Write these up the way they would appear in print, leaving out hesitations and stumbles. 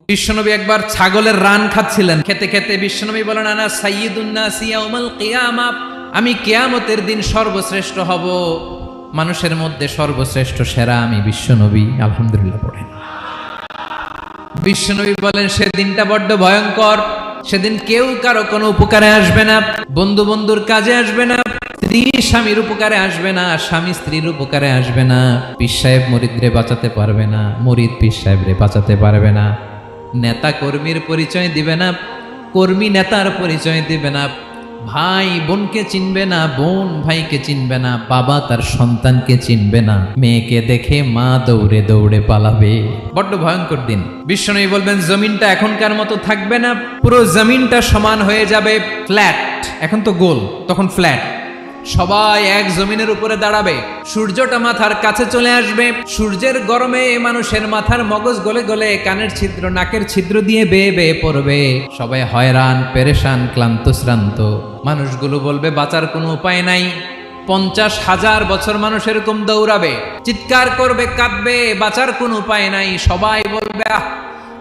বিশ্বনবী একবার ছাগলের রান খাচ্ছিলেন, খেতে খেতে বিশ্বনবী বলেন, আনা সাইয়্যিদুন নাস ইয়াউমাল কিয়ামা, আমি কিয়ামতের দিন সর্বশ্রেষ্ঠ হব, মানুষের মধ্যে সর্বশ্রেষ্ঠ সেরা আমি বিশ্বনবী। আলহামদুলিল্লাহ পড়েন। বিশ্বনবী বলেন, সেদিনটা বড্ড ভয়ঙ্কর, সেদিন কেউ কারো কোনো উপকারে আসবে না, বন্ধু বন্ধুর কাজে আসবে না, স্ত্রী স্বামীর উপকারে আসবে না, স্বামী স্ত্রীর উপকারে আসবে না, পীর সাহেব মুরিদরে বাঁচাতে পারবে না, মুরিদ পীর সাহেবরে বাঁচাতে পারবে না, নেতা কর্মীর পরিচয় দিবে না, কর্মী নেতার পরিচয় দিবে না, ভাই বোনকে চিনবে না, বোন ভাইকে চিনবে না, বাবা তার সন্তানকে চিনবে না, মেয়েকে দেখে মা দৌড়ে দৌড়ে পালাবে। বড্ড ভয়ঙ্কর দিন। বিশ্বনবী বলবেন, জমিনটা এখনকার মতো থাকবে না, পুরো জমিনটা সমান হয়ে যাবে, ফ্ল্যাট। এখন তো গোল, তখন ফ্ল্যাট। সবাই এক জমিনের উপরে দাঁড়াবে, সূর্যটা মাথার কাছে চলে আসবে, সূর্যের গরমে মানুষের মাথার মগজ গলে গলে কানের ছিদ্র নাকের ছিদ্র দিয়ে বেয়ে বেয়ে পড়বে, সবাই হয়রান পেরেশান ক্লান্ত শ্রান্ত। মানুষগুলো বলবে বাঁচার কোনো উপায় নাই। 50,000 বছর মানুষ এরকম দৌড়াবে, চিৎকার করবে, কাঁদবে, বাঁচার কোনো উপায় নাই। সবাই বলবে,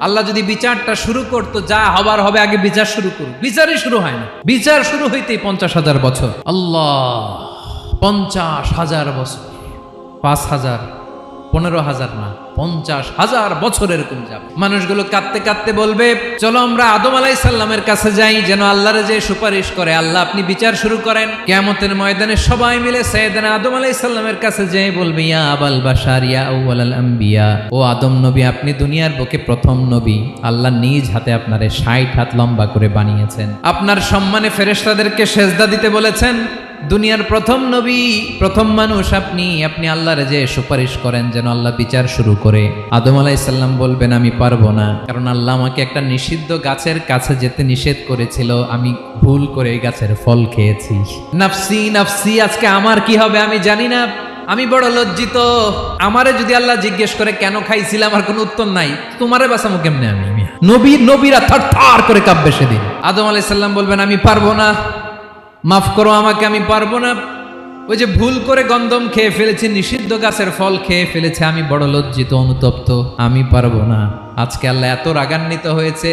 আল্লাহ যদি বিচারটা শুরু করতো, যা হবার হবে, আগে বিচার শুরু করুক। বিচারই শুরু হয় না, বিচার শুরু হইতেই 50,000 বছর। আল্লাহ, 50,000 বছর, 5,000, 15,000 না, 50,000 বছর এরকম যাবে। মানুষগুলো কাঁদতে কাঁদতে বলবে, চলো আমরা আদম আলাইহিস সালামের কাছে যাই, যেন আল্লাহরে যে সুপারিশ করে, আল্লাহ আপনি বিচার শুরু করেন। কিয়ামতের ময়দানে সবাই মিলে সাইয়েদনা আদম আলাইহিস সালামের কাছে যেয়ে বলবে, ইয়া আবাল বাশার ইয়া আউয়ালাল আম্বিয়া, ও আদম নবী, আপনি দুনিয়ার বুকে প্রথম নবী, আল্লাহ নিজ হাতে আপনারে 60 হাত লম্বা করে বানিয়েছেন, আপনার সম্মানে ফেরেশতাদেরকে সেজদা দিতে বলেছেন, দুনিয়ার প্রথম নবী, প্রথম মানুষ আপনি, আপনি আল্লাহর যে সুপারিশ করেন যেন আল্লাহ বিচার শুরু করে। আদম আলাইহিস সালাম বলবেন, আমি পারবো না, কারণ আল্লাহ আমাকে একটা নিষিদ্ধ গাছের কাছে যেতে নিষেধ করেছিল, আমি ভুল করে এই গাছের ফল খেয়েছি। নাফসি নাফসি, আজকে আমার কি হবে আমি জানি না, আমি বড় লজ্জিত। আমারে যদি আল্লাহ জিজ্ঞেস করে কেন খাইছিলাম, আমার কোনো উত্তর নাই, তোমারে বাঁচামো কেমনে আমি? নবীরা থার করে কাঁপবে সেদিন। আদম আলাইহিস সালাম বলবেন, আমি পারবো না, মাফ করো আমাকে, আমি পারবো না, ওই যে ভুল করে গন্ধম খেয়ে ফেলেছি, নিষিদ্ধ গাছের ফল খেয়ে ফেলেছে, আমি বড় লজ্জিত অনুতপ্ত, আমি পারবো না। আজকে আল্লাহ এত রাগান্বিত হয়েছে,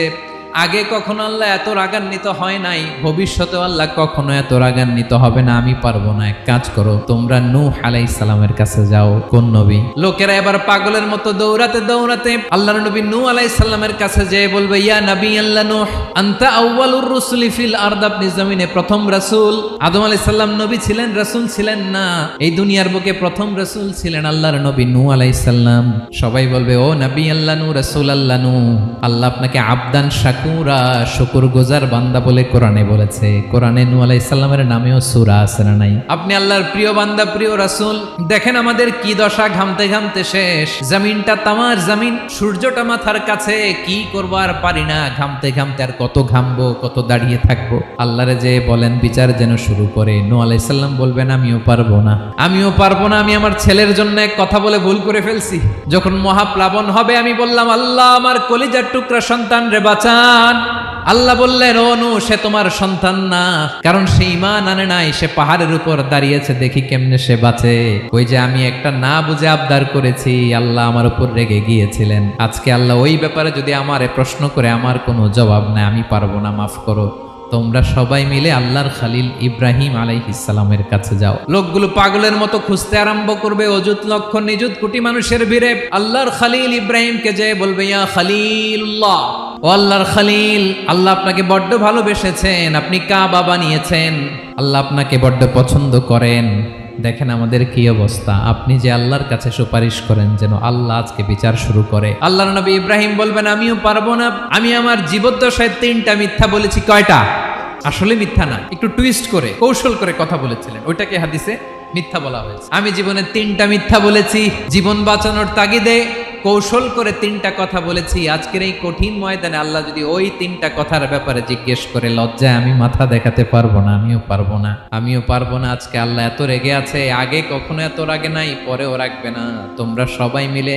আগে কখনো আল্লাহ এত রাগান্বিত হয় নাই, ভবিষ্যতেও আল্লাহ কখনো এত রাগান্বিত হবে না, আমি পারবো না। এক কাজ করো, তোমরা নূহ আলাইহিস সালামের কাছে যাও। কোন নবী? লোকেরা এবার পাগলের মতো দৌড়াতে দৌড়াতে আল্লাহর নবী নূহ আলাইহিস সালামের কাছে যেয়ে বলবে, ইয়া নবী আল্লাহ নূহ, আনতা আউয়ালুর রুসুলি ফিল আরদ, আপনি জমিনে প্রথম রাসূল। আদম আলাইহিস সালাম নবী ছিলেন, রাসূল ছিলেন না, এই দুনিয়ার বুকে প্রথম রাসূল ছিলেন আল্লাহর নবী নূহ আলাইহিস সালাম। সবাই বলবে, ও নবী আল্লাহ নূহ, রাসূল আল্লাহ নূহ, আল্লাহ আপনাকে আবদান শাকুরা, শুকর গুজার বান্দা বলে কোরআনে বলেছে। কোরআনে নূহ আলাইহিস সালামের নামেও সূরা আছে না নাই? আপনি আল্লাহর প্রিয় বান্দা, প্রিয় রাসূল। দেখেন আমাদের কি দশা, ঘামতে ঘামতে শেষ, জমিনটা তামার জমিন, সূর্যটা মাথার কাছে, কি করবো আর পারি না, ঘামতে ঘামতে আর কত ঘামবো, কত দাঁড়িয়ে থাকবো। আল্লাহরে যে বলেন বিচার যেন শুরু করে। নূহ আলাইহিস সালাম বলবেন, আমিও পারবো না, আমিও পারবো না, আমি আমার ছেলের জন্য এক কথা বলে ভুল করে ফেলছি। যখন মহাপ্লাবন হবে আমি বললাম, আল্লাহ আমার কলিজার টুকরা সন্তান রে বাঁচান। আল্লাহ বললেন, ও নূহ, সে তোমার সন্তান না, কারণ সে ঈমান আনে নাই, সে পাহাড়ের উপর দাঁড়িয়েছে, দেখি কেমনে সে বাঁচে। ওই যে আমি একটা না বুঝে আবদার করেছি, আল্লাহ আমার উপর রেগে গিয়েছিলেন। আজকে আল্লাহ ওই ব্যাপারে যদি আমারে প্রশ্ন করে, আমার কোনো জবাব নাই, আমি পারবো না, মাফ করো। তোমরা সবাই মিলে আল্লাহর খালিল ইব্রাহিম আলাইহিস সালামের কাছে যাও। লোকগুলো পাগলের মতো খুঁজতে আরম্ভ করবে, অযুত লক্ষ নিযুত কোটি মানুষের ভিড়ে আল্লাহর খালিল ইব্রাহিমকে যেয়ে বলবে, ইয়া খালিলুল্লাহ, ও আল্লাহর খালিল, আল্লাহ আপনাকে বড্ড ভালোবেসেছেন, আপনি কাবা বানিয়েছেন, আল্লাহ আপনাকে বড্ড পছন্দ করেন। দেখেন আমাদের কি অবস্থা, আপনি যে আল্লাহর কাছে সুপারিশ করেন যেন আল্লাহ আজকে বিচার শুরু করে। আল্লাহর নবী ইব্রাহিম বলবেন, আমিও পারবো না, আমি আমার জীবদ্দশায় 3টা মিথ্যা বলেছি। কয়টা? আসলে মিথ্যা না, একটু টুইস্ট করে কৌশল করে কথা বলেছিলেন, ওইটাকে হাদিসে মিথ্যা বলা হয়েছে। আমি জীবনে 3টা মিথ্যা বলেছি, জীবন বাঁচানোর তাগিদে কৌশল করে 3টা কথা বলেছি। আজকের এই কঠিন ময়দানে আল্লাহ যদি ওই 3টা কথার ব্যাপারে জিজ্ঞেস করে, লজ্জায় আমি মাথা দেখাতে পারবো না, আমিও পারবো না, আমিও পারবো না। আজকে আল্লাহ এত রেগে আছে, আগে কখনো এত রাগে নাই, পরেও রাখবে না। তোমরা সবাই মিলে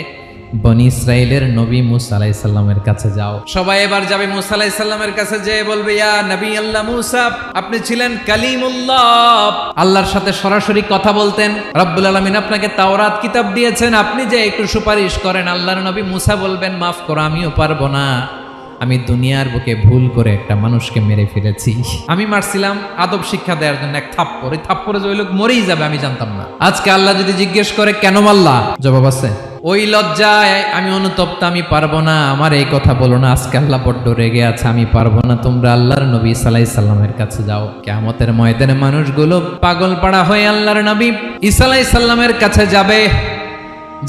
বনি ইসরাইলের নবী মুসা আলাইহিস সালামের কাছে যাও। সবাই এবার যাবে মুসা আলাইহিস সালামের কাছে, যেয়ে বলবে ইয়া নবী আল্লাহ মুসা, আপনি ছিলেন কালিমুল্লাহ, আল্লাহর সাথে সরাসরি কথা বলতেন। রব্বুল আলামিন আপনাকে তাওরাত কিতাব দিয়েছেন, আপনি যে একটু সুপারিশ করেন। আল্লাহর নবী মুসা বলবেন, মাফ করো, আমিও পারবো না। আমি দুনিয়ার বুকে ভুল করে একটা মানুষকে মেরে ফেলেছি। আমি মারছিলাম আদব শিক্ষা দেওয়ার জন্য এক থাপ্পড়, এই থাপ্পড়ে যে ওই লোক মরেই যাবে আমি জানতাম না। আজকে আল্লাহ যদি জিজ্ঞেস করে কেন মারলা, জবাব আছে। ওই লজ্জায় আমি অনুতপ্ত, আমি পারবো না, আমার এই কথা বলো না। আজকে আল্লাহ বড্ড রেগে আছে, আমি পারবো না। তোমরা আল্লাহর নবী ঈসা আলাইহিস সালামের কাছে যাও। কিয়ামতের ময়দানে মানুষগুলো পাগল পাড়া হয়ে আল্লাহর নবী ঈসা আলাইহিস সালামের কাছে যাবে,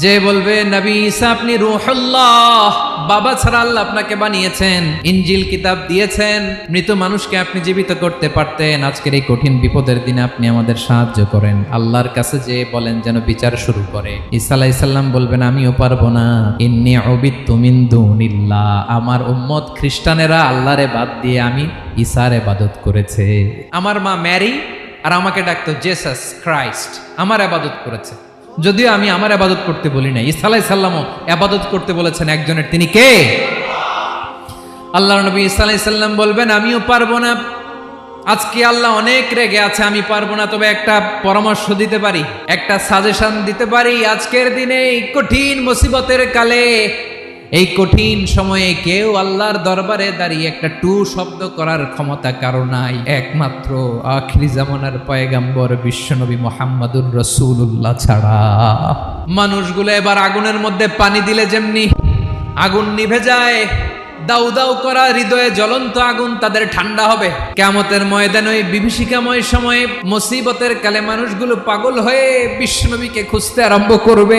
যে বলবে নবী ঈসা আপনি রূহুল্লাহ, বাবা ছাড়া আল্লাহ আপনাকে বানিয়েছেন, ইনজিল কিতাব দিয়েছেন, মৃত মানুষকে আপনি জীবিত করতে পারতেন। আজকের এই কঠিন বিপদের দিনে আপনি আমাদের সাহায্য করেন। আল্লাহর কাছে যে বলেন যেন বিচার শুরু করে। ঈসা আলাইহিস সালাম বলবেন আমিও পারবো না। ইন্নী উবিদতু মিন দুনিল্লাহ, আমার উম্মত খ্রিস্টানেরা আল্লাহরে বাদ দিয়ে আমি ঈসার ইবাদত করেছে। আমার মা ম্যারি আর আমাকে ডাকতো জেসাস ক্রাইস্ট, আমার ইবাদত করেছে। যদিও আমি আমার ইবাদত করতে বলি না, ঈসা আলাইহিস সালামও ইবাদত করতে বলেছেন একজনের, তিনি কে? আল্লাহর নবী ঈসা আলাইহিস সালাম বলবেন আমিও পারবো না। আজকে আল্লাহ অনেক রেগে আছে, আমি পারবো না। তবে একটা পরামর্শ দিতে পারি, একটা সাজেশন দিতে পারি। আজকের দিনে এই কঠিন মুসিবতের কালে, এই কঠিন সময়ে কেউ আল্লাহর দরবারে দাঁড়িয়ে একটা টু শব্দ করার ক্ষমতা কারো নাই, একমাত্র আখিরি জামানার পয়গাম্বর বিশ্বনবী মুহাম্মদুর রাসূলুল্লাহ ছাড়া। মানুষগুলো এবার আগুনের মধ্যে পানি দিলে যেমনি আগুন নিভে যায়, দাউ দাউ করা হৃদয়ে জ্বলন্ত আগুন তাদের ঠান্ডা হবে। কিয়ামতের ময়দানে ওই বিভীষিকাময় সময়ে মুসিবতের কালে মানুষগুলো পাগল হয়ে বিশ্বনবীকে খুঁজতে আরম্ভ করবে।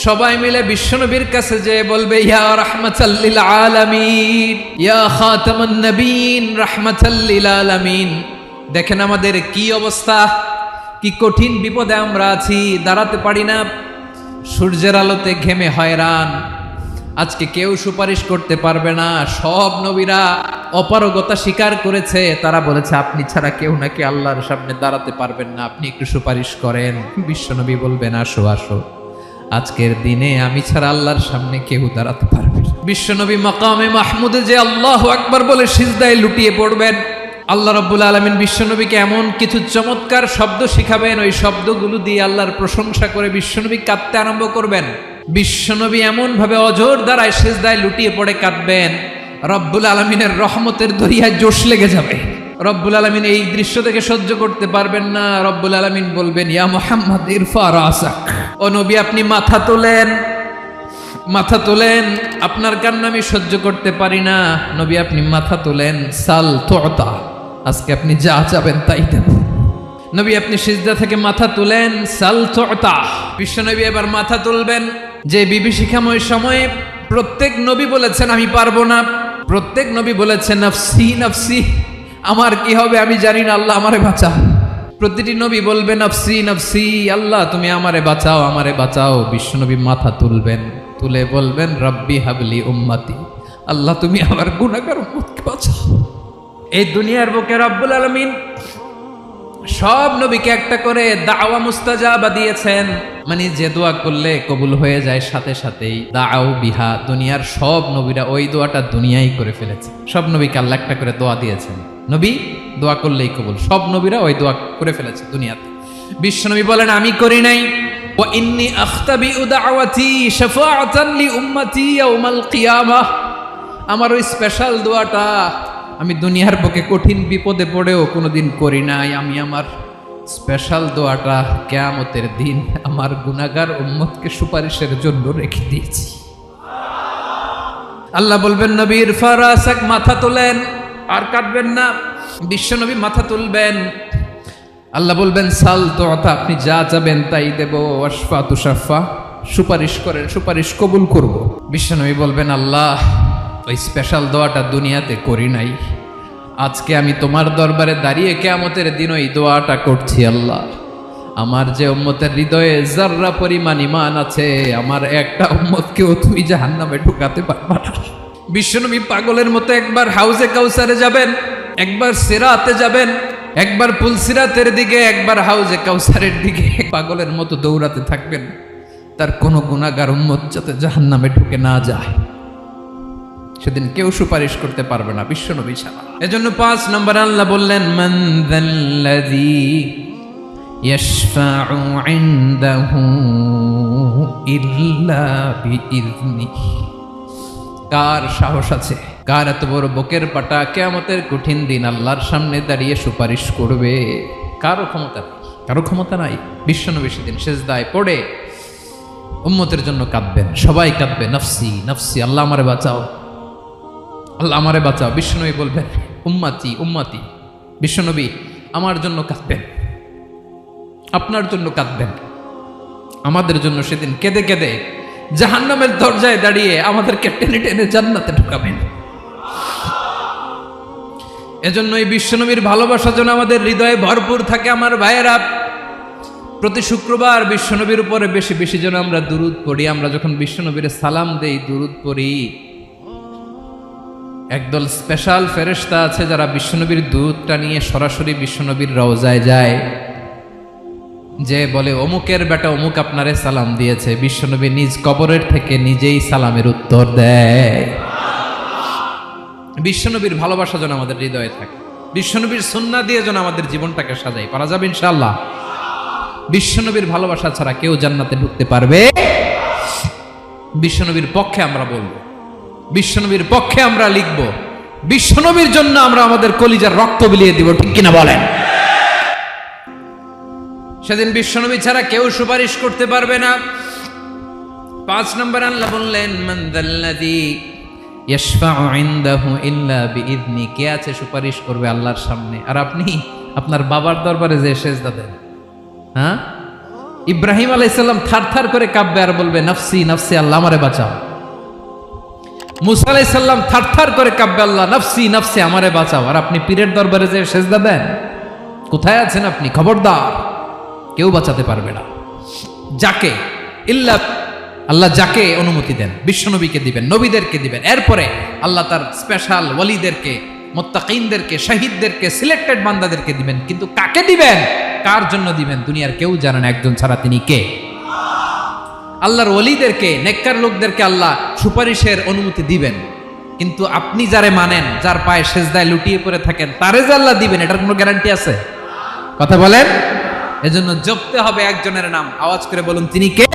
সবাই মিলে বিশ্বনবীর কাছে যেয়ে বলবে ইয়া রাহমাতাল লিল আলামিন, ইয়া খাতামুন নবিয়্যিন রাহমাতাল লিল আলামিন। দেখেন আমাদের কি অবস্থা, কি কঠিন বিপদে আমরা আছি, দাঁড়াতে পারি না, সূর্যের আলোতে ঘেমে হয়রান। আজকে কেউ সুপারিশ করতে পারবে না। সব নবীরা অপারগতা স্বীকার করেছে, তারা বলেছে আপনি ছাড়া কেউ নাকি আল্লাহর সামনে দাঁড়াতে পারবেন না, আপনি একটু সুপারিশ করেন। বিশ্বনবী বলবেন আসো আসো, আজকের দিনে আমি ছাড়া আল্লাহর সামনে কেউ দাঁড়াতে পারবে না। বিশ্বনবী মাকামে মাহমুদে যে আল্লাহু আকবার বলে সিজদায় লুটিয়ে পড়বেন। আল্লাহ রাব্বুল আলামিন বিশ্বনবীকে এমন কিছু চমৎকার শব্দ শিখাবেন, ওই শব্দগুলো দিয়ে আল্লাহর প্রশংসা করে বিশ্বনবী কাঁদতে আরম্ভ করবেন। বিশ্বনবী এমন ভাবে অজর দ্বারায় সিজদায় লুটিয়ে পড়ে কাঁদবেন, রব্বুল আলামিনের রহমতের দরিয়ায় জোশ লেগে যাবে। রব্বুল আলামিন এই দৃশ্য থেকে সহ্য করতে পারবেন না। রব্বুল আলামিন বলবেন ইয়া মুহাম্মদ ইরফা রাসাক, ও নবী আপনি মাথা তোলেন, মাথা তোলেন, আপনার কান্না আমি সহ্য করতে পারি না। নবী আপনি মাথা তোলেন, সাল তুতা, আজকে আপনি যা চাবেন তাই দেব। নবী আপনি সিজদা থেকে মাথা তুলেন, সাল তুতা। বিশ্বনবী এবার মাথা তুলবেন। যে বিভীষিকাময় সময়ে প্রত্যেক নবী বলেছেন আমি পারবো না, প্রত্যেক নবী বলেছেন নফসি নফসি, আমার কি হবে আমি জানি না, আল্লাহ আমারে বাঁচাও। প্রতিটি নবী বলবে নফসি নফসি, আল্লাহ তুমি আমারে বাঁচাও, আমারে বাঁচাও। বিশ্বনবী মাথা তুলবেন, তুলে বলবেন রব্বি হাবলি উম্মতি, আল্লাহ তুমি আমার গুনাহগার উম্মতকে বাঁচাও। এই দুনিয়ার বুকে রব্বুল আলামিন সব নবীকে একটা করে দাওয়া মুস্তাজাবা দিয়েছেন, মানে যে দোয়া করলে কবুল হয়ে যায় সাথে সাথেই। দাও বিহা, দুনিয়ার সব নবীরা ওই দোয়াটা দুনিয়ায় করে ফেলেছে। সব নবীকে আল্লাহ একটা করে দোয়া দিয়েছেন, নবী দোয়া করলেই কবুল। সব নবীরা ওই দোয়া করে ফেলেছে দুনিয়াতে। বিশ্বনবী বলেন আমি করি নাই। ওয়া ইন্নী আখতাবিউ দাওয়াতি শাফাআতান লি উম্মতি ইয়াউমাল কিয়ামাহ, আমার ওই স্পেশাল দোয়াটা আমি দুনিয়ার বুকে কঠিন বিপদে পড়েও কোনোদিন করি নাই। আমি আমার স্পেশাল দোয়াটা কিয়ামতের দিন আমার গুনাহগার উম্মতকে সুপারিশের জন্য রেখে দিয়েছি। আল্লাহ বলবেন নবীর ফারাসাক, মাথা তোলেন, আর কাটবেন না। বিশ্বনবী মাথা তুলবেন। আল্লাহ বলবেন সাল তুতা, আপনি যা চাবেন তাই দেব। ওয়াশফা তুশাফা, সুপারিশ করেন, সুপারিশ কবুল করব। বিশ্বনবী বলবেন আল্লাহ ওই স্পেশাল দোয়াটা দুনিয়াতে করি নাই, আজকে আমি তোমার দরবারে দাঁড়িয়ে কিয়ামতের দিন ওই দোয়াটা করছি। আল্লাহ আমার যে উম্মতের হৃদয়ে যাররা পরিমাণ ঈমান আছে, আমার একটা উম্মতকেও তুমি জাহান্নামে ঢুকাতে পারবা না। বিশ্বনবী পাগলের মতো একবার হাউজে কাউসারে যাবেন, একবার সিরাতে যাবেন, একবার পুলসিরাতের দিকে, একবার হাউজে কাউসারের দিকে পাগলের মতো দৌড়াতে থাকবেন। তার কোন গুনাহগার উম্মত যাতে জাহান্নামে ঢুকে না যায়, সেদিন কেউ সুপারিশ করতে পারবে না বিশ্বনবী ছাড়া। এজন্য ৫ নম্বর আল্লাহ বললেন, মান যাল্লাযী ইয়াশফাউ ইনদাহু ইল্লা বিইযনিহি। কার সাহস আছে, কার এত বড় বুকের পাটা কিয়ামতের কঠিন দিন আল্লাহর সামনে দাঁড়িয়ে সুপারিশ করবে? কারো ক্ষমতা নেই, কারো ক্ষমতা নাই। বিশ্বনবী সেদিন সিজদায় পড়ে উম্মতের জন্য কাঁদবেন, সবাই কাঁদবে, নফসি নফসি, আল্লাহ আমারে বাঁচাও, আল্লাহ আমারে বাঁচাও। বিশ্বনবী বলবেন, উম্মতি উম্মতি। বিশ্বনবী আমার জন্য কাঁদবেন, আপনার জন্য কাঁদবেন, আমাদের জন্য সেদিন কেঁদে কেঁদে জাহান্নামের দরজায় দাঁড়িয়ে আমাদেরকে টেনে টেনে জান্নাতে ঢুকাবেন। এজন্য এই বিশ্বনবীর ভালোবাসা যেন আমাদের হৃদয়ে ভরপুর থাকে। আমার ভাইয়েরা, প্রতি শুক্রবার বিশ্বনবীর উপরে বেশি বেশি যেন আমরা দুরূদ পড়ি। আমরা যখন বিশ্বনবীর সালাম দেই, দুরূদ পড়ি, একদল স্পেশাল ফেরেশতা আছে যারা বিশ্বনবীর দুরূদটা নিয়ে সরাসরি বিশ্বনবীর রওজায় যায়, যে বলে অমুকের বেটা অমুক আপনারে সালাম দিয়েছে। বিশ্বনবী নিজ কবরের থেকে নিজেই সালামের উত্তর দেয়। বিশ্বনবীর ভালোবাসা যেন আমাদের হৃদয়ে থাকে, বিশ্বনবীর সুন্নাহ দিয়ে যেন আমাদের জীবনটাকে সাজাই। পারা যাবে ইনশাআল্লাহ। বিশ্বনবীর ভালোবাসা ছাড়া কেউ জান্নাতে ঢুকতে পারবে? বিশ্বনবীর পক্ষে আমরা বলবো, বিশ্বনবীর পক্ষে আমরা লিখব, বিশ্বনবীর জন্য আমরা আমাদের কলিজার রক্ত বিলিয়ে দিব, ঠিক কিনা বলেন? সেদিন বিশ্বনবী ছাড়া কেউ সুপারিশ করতে পারবে না। ৫ নম্বর আল্লাহ বললেন, মান যাল্লাযী ইয়াশফাউ ইনদাহু ইল্লা বিইযনি। কে আছে সুপারিশ করবে আল্লাহর সামনে? আর আপনি আপনার বাবার দরবারে যে সেজদা দেন, হ্যাঁ, ইব্রাহিম আলাইহিস সালাম থারথার করে কাঁপবে আর বলবে, নফসি নফসি, আল্লাহ আমারে বাঁচাও। মুসা আলাইহিস সালাম থারথার করে কাঁপবে, আল্লাহ নফসি নফসি, আমারে বাঁচাও। আর আপনি পীরের দরবারে যে সেজদা দেন, কোথায় আছেন আপনি? খবরদার, কেউ বাঁচাতে পারবে না। যাকে ইল্লা আল্লাহ যাকে অনুমতি দেন, বিশ্বনবীকে দিবেন, নবীদেরকে দিবেন, এরপরে আল্লাহ তার স্পেশাল ওয়ালিদেরকে, মুত্তাকিনদেরকে, শহীদদেরকে, সিলেক্টেড বান্দাদেরকে দিবেন। কিন্তু কাকে দিবেন, কার জন্য দিবেন, দুনিয়ার কেউ জানে না। একজন ছাড়া, তিনি কে? আল্লাহর ওয়ালিদেরকে, নেককার লোকদেরকে আল্লাহ সুপারিশের অনুমতি দিবেন। কিন্তু আপনি যারে মানেন, যার পায়ে সেজদায় লুটিয়ে পড়ে থাকেন, তারে যে আল্লাহ দিবেন, এটার কোনো গ্যারান্টি আছে? কথা বলেন। এজন্য জপতে হবে একজনের নাম, আওয়াজ করে বলুন, তিনি কে?